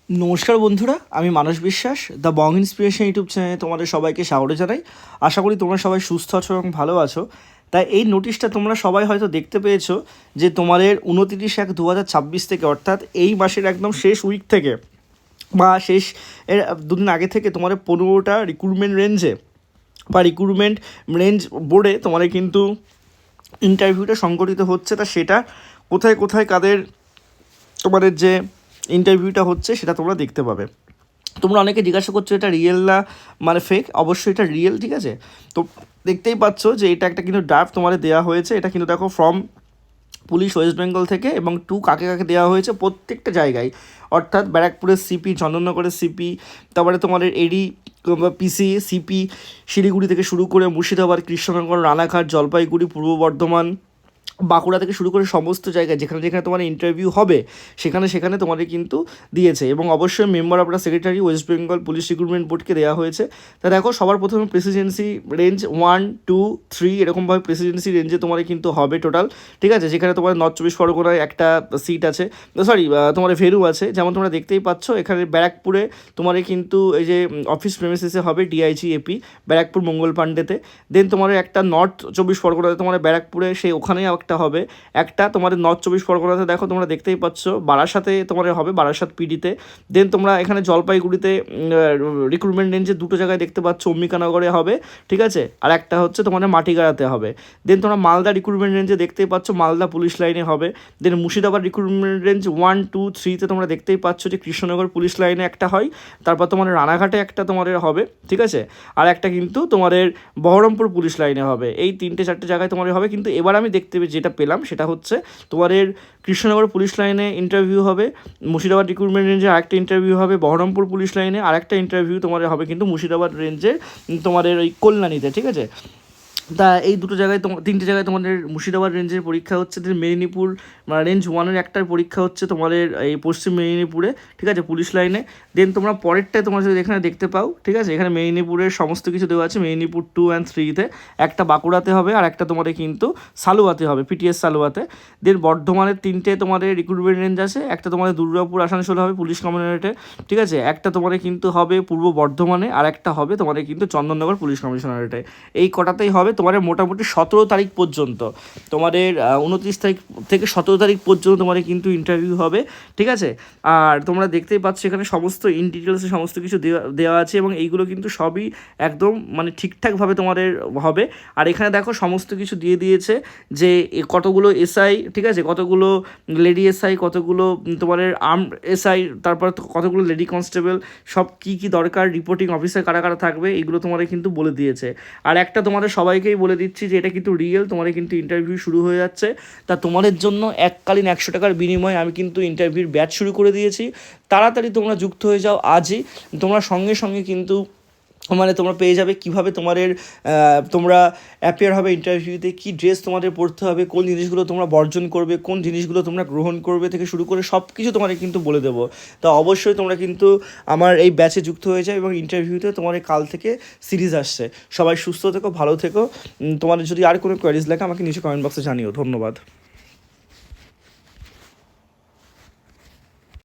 নমস্কার বন্ধুরা, আমি মানস বিশ্বাস, দ্য বং ইন্সপিরেশন ইউটিউব চ্যানেলে তোমাদের সবাইকে স্বাগত জানাই। আশা করি তোমরা সবাই সুস্থ আছো এবং ভালো আছো। তাই এই নোটিশটা তোমরা সবাই হয়তো দেখতে পেয়েছো যে তোমাদের 29/1/2026 থেকে, অর্থাৎ এই মাসের একদম শেষ উইক থেকে বা শেষ এর দুদিন আগে থেকে তোমাদের 15টা রিক্রুটমেন্ট রেঞ্জে বা রিক্রুটমেন্ট রেঞ্জ বোর্ডে তোমাদের কিন্তু ইন্টারভিউটা সংগঠিত হচ্ছে। তা সেটা কোথায় কোথায় কাদের তোমাদের যে ইন্টারভিউটা হচ্ছে সেটা তোমরা দেখতে পাবে। তোমরা অনেকে জিজ্ঞাসা করছো এটা রিয়েল না মানে ফেক। অবশ্যই এটা রিয়েল, ঠিক আছে। তো দেখতেই পাচ্ছ যে এটা একটা কিন্তু ড্রাফট তোমাদের দেওয়া হয়েছে। এটা কিন্তু দেখো ফ্রম পুলিশ ওয়েস্ট বেঙ্গল থেকে, এবং কাকে কাকে দেওয়া হয়েছে প্রত্যেকটা জায়গায়, অর্থাৎ ব্যারাকপুরের সিপি, চন্দননগরের সিপি, তারপরে তোমাদের এডি পিসি সিপি, শিলিগুড়ি থেকে শুরু করে মুর্শিদাবাদ, কৃষ্ণনগর, রানাঘাট, জলপাইগুড়ি, পূর্ব বর্ধমান, বাঁকুড়া থেকে শুরু করে সমস্ত জায়গায় যেখানে যেখানে তোমার ইন্টারভিউ হবে সেখানে সেখানে তোমাদের কিন্তু দিয়েছে। এবং অবশ্যই member of the secretary West Bengal police recruitment বোর্ডকে দেওয়া হয়েছে। তা দেখো, সবার প্রথমে প্রেসিডেন্সি রেঞ্জ 1, 2, 3 এরকমভাবে প্রেসিডেন্সি রেঞ্জে তোমার কিন্তু হবে টোটাল, ঠিক আছে। যেখানে তোমার নর্থ চব্বিশ পরগনায় একটা সিট আছে, সরি তোমার ভেরু আছে। যেমন তোমরা দেখতেই পাচ্ছ এখানে ব্যারাকপুরে তোমার কিন্তু এই যে অফিস প্রেমিসেসে হবে ডিআইজি এপি ব্যারাকপুর মঙ্গল পাণ্ডেতে। দেন তোমার একটা নর্থ চব্বিশ পরগনাতে তোমার ব্যারাকপুরে সেই ওখানেই একটা হবে। একটা তোমাদের নর্থ চব্বিশ পরগনাতে দেখো তোমরা দেখতেই পাচ্ছ বারাসাতে তোমার হবে, বারাসাত পিডিতে। দেন তোমরা এখানে জলপাইগুড়িতে রিক্রুটমেন্ট রেঞ্জে দুটো জায়গায় দেখতে পাচ্ছ, অম্বিকানগরে হবে, ঠিক আছে, আর একটা হচ্ছে তোমাদের মাটিগাড়াতে হবে। দেন তোমরা মালদা রিক্রুটমেন্ট রেঞ্জে দেখতেই পাচ্ছ মালদা পুলিশ লাইনে হবে। দেন মুর্শিদাবাদ রিক্রুটমেন্ট রেঞ্জ 1, 2, 3তে তোমরা দেখতেই পাচ্ছ যে কৃষ্ণনগর পুলিশ লাইনে একটা হয়। তারপর তোমাদের রানাঘাটে একটা তোমাদের হবে, ঠিক আছে, আর একটা কিন্তু তোমাদের বহরমপুর পুলিশ লাইনে হবে। এই 3-4টে জায়গায় তোমাদের হবে। কিন্তু এবার আমি দেখতে যেটা পেলাম সেটা হচ্ছে তোমাদের কৃষ্ণনগর পুলিশ লাইনে ইন্টারভিউ হবে, মুর্শিদাবাদ রিক্রুটমেন্ট রেঞ্জে আরেকটা ইন্টারভিউ হবে, বহরমপুর পুলিশ লাইনে আরেকটা ইন্টারভিউ তোমাদের হবে কিন্তু মুর্শিদাবাদ রেঞ্জের তোমাদের ওই কল্যাণীতে, ঠিক আছে। তা এই দুটো জায়গায় 3টে জায়গায় তোমাদের মুর্শিদাবাদ রেঞ্জের পরীক্ষা হচ্ছে। দেন মেদিনীপুর রেঞ্জ 1-এর একটার পরীক্ষা হচ্ছে তোমাদের এই পশ্চিম মেদিনীপুরে, ঠিক আছে, পুলিশ লাইনে। দেন তোমরা পরেরটায় তোমরা যদি এখানে দেখতে পাও, ঠিক আছে, এখানে মেদিনীপুরের সমস্ত কিছু দেওয়া আছে। মেদিনীপুর 2 and 3তে একটা বাঁকুড়াতে হবে, আর একটা তোমাদের কিন্তু সালুয়াতে হবে, পিটিএস সালুয়াতে। দেন বর্ধমানের 3টে তোমাদের রিক্রুটমেন্ট রেঞ্জ আছে। একটা তোমাদের দুর্গাপুর আসানসোল হবে পুলিশ কমিশনারেটে, ঠিক আছে, একটা তোমাদের কিন্তু হবে পূর্ব বর্ধমানে, আর একটা হবে তোমাদের কিন্তু চন্দননগর পুলিশ কমিশনারেটে। এই কটাতেই হবে তোমাদের মোটামুটি 17 তারিখ পর্যন্ত। তোমাদের 29 তারিখ থেকে 17 তারিখ পর্যন্ত তোমাদের কিন্তু ইন্টারভিউ হবে, ঠিক আছে। আর তোমরা দেখতেই পাচ্ছ এখানে সমস্ত ইন ডিটেলসে সমস্ত কিছু দেওয়া আছে, এবং এইগুলো কিন্তু সবই একদম মানে ঠিকঠাকভাবে তোমাদের হবে। আর এখানে দেখো সমস্ত কিছু দিয়ে দিয়েছে যে কতগুলো এসআই, ঠিক আছে, কতগুলো লেডি এসআই, কতগুলো তোমাদের আর্ম এসআই, তারপর কতগুলো লেডি কনস্টেবল, সব কী কী দরকার, রিপোর্টিং অফিসার কারা কারা থাকবে, এগুলো তোমাদের কিন্তু বলে দিয়েছে। আর একটা তোমাদের সবাইকেই বলে দিচ্ছি যে এটা কিন্তু রিয়েল, তোমাদের কিন্তু ইন্টারভিউ শুরু হয়ে যাচ্ছে। তা তোমাদের জন্য এককালীন 100 টাকার বিনিময়ে আমি কিন্তু ইন্টারভিউর ব্যাচ শুরু করে দিয়েছি। তাড়াতাড়ি তোমরা যুক্ত হয়ে যাও আজই। তোমরা সঙ্গে সঙ্গে কিন্তু মানে তোমরা পেয়ে যাবে কীভাবে তোমাদের তোমরা অ্যাপিয়ার হবে ইন্টারভিউতে, কী ড্রেস তোমাদের পরতে হবে, কোন জিনিসগুলো তোমরা বর্জন করবে, কোন জিনিসগুলো তোমরা গ্রহণ করবে থেকে শুরু করে সব কিছু তোমাদের কিন্তু বলে দেবো। তা অবশ্যই তোমরা কিন্তু আমার এই ব্যাচে যুক্ত হয়ে যাও, এবং ইন্টারভিউতে তোমাদের কাল থেকে সিরিজ আসছে। সবাই সুস্থ থেকো, ভালো থেকো। তোমাদের যদি আর কোনো কোয়ারিজ লাগে আমাকে নিচে কমেন্ট বক্সে জানিও। ধন্যবাদ।